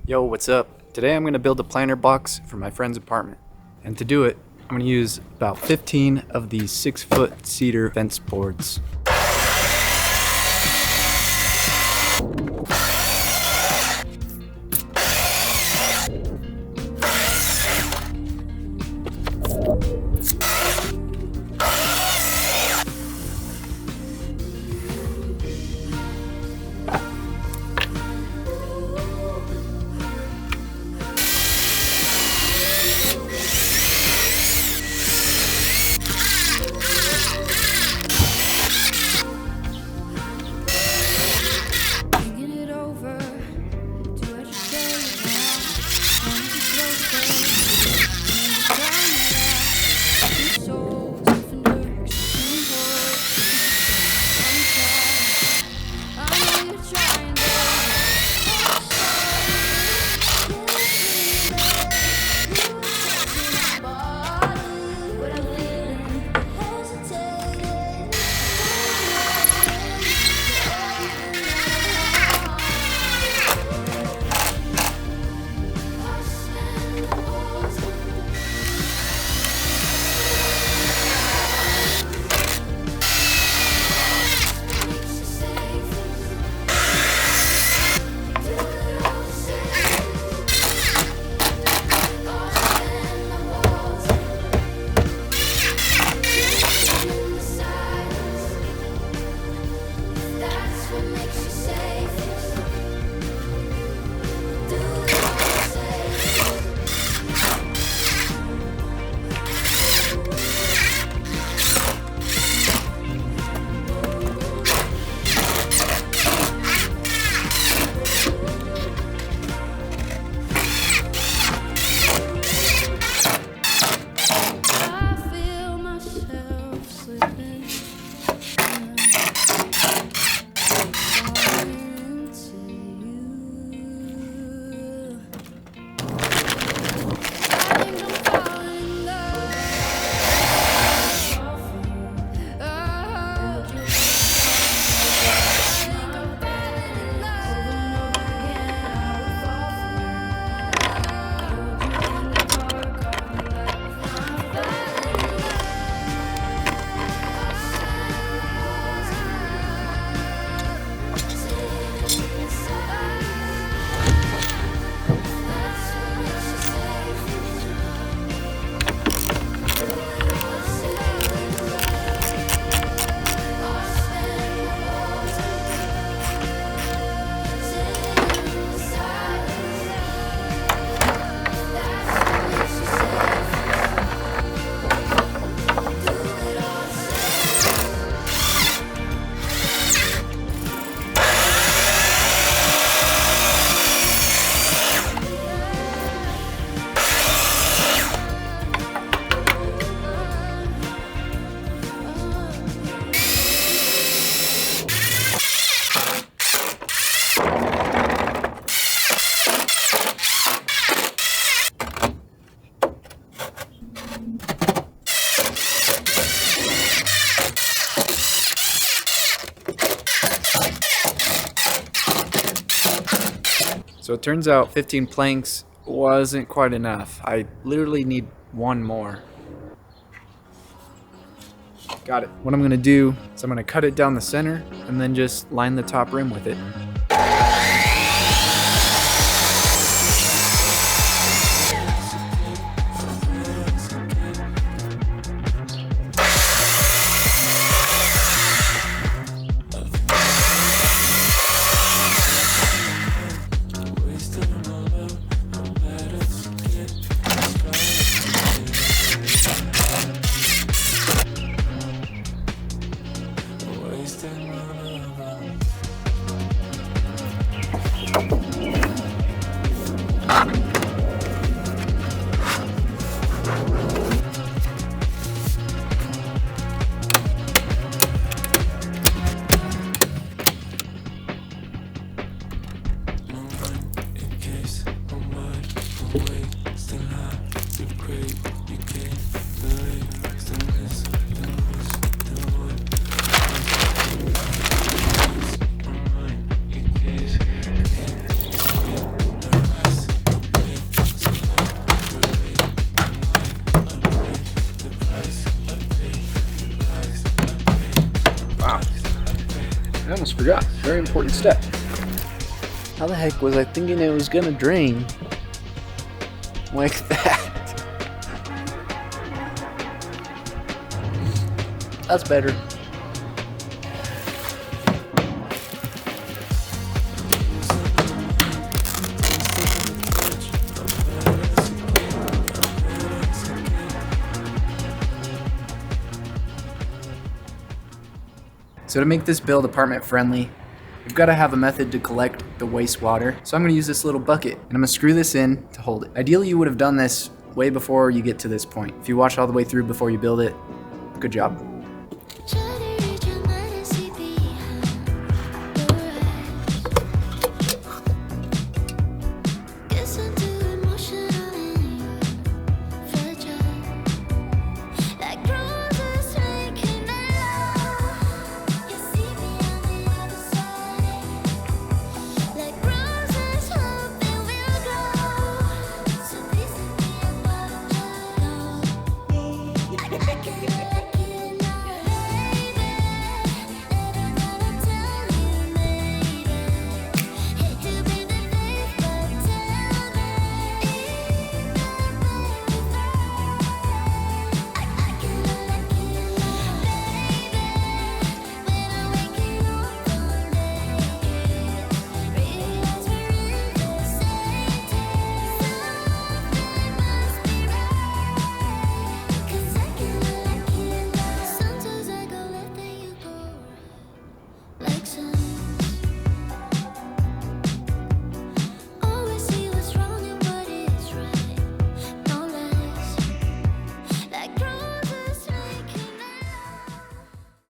Yo, what's up? Today I'm going to build a planter box for my friend's apartment. And to do it, I'm going to use about 15 of these 6-foot cedar fence boards. So it turns out 15 planks wasn't quite enough. I literally need one more. Got it. What I'm gonna do is I'm gonna cut it down the center and then just line the top rim with it. forgot. Very important step. How the heck was I thinking it was gonna drain like that? That's better. So to make this build apartment friendly, we've got to have a method to collect the wastewater. So I'm going to use this little bucket and I'm going to screw this in to hold it. Ideally, you would have done this way before you get to this point. If you watch all the way through before you build it, good job.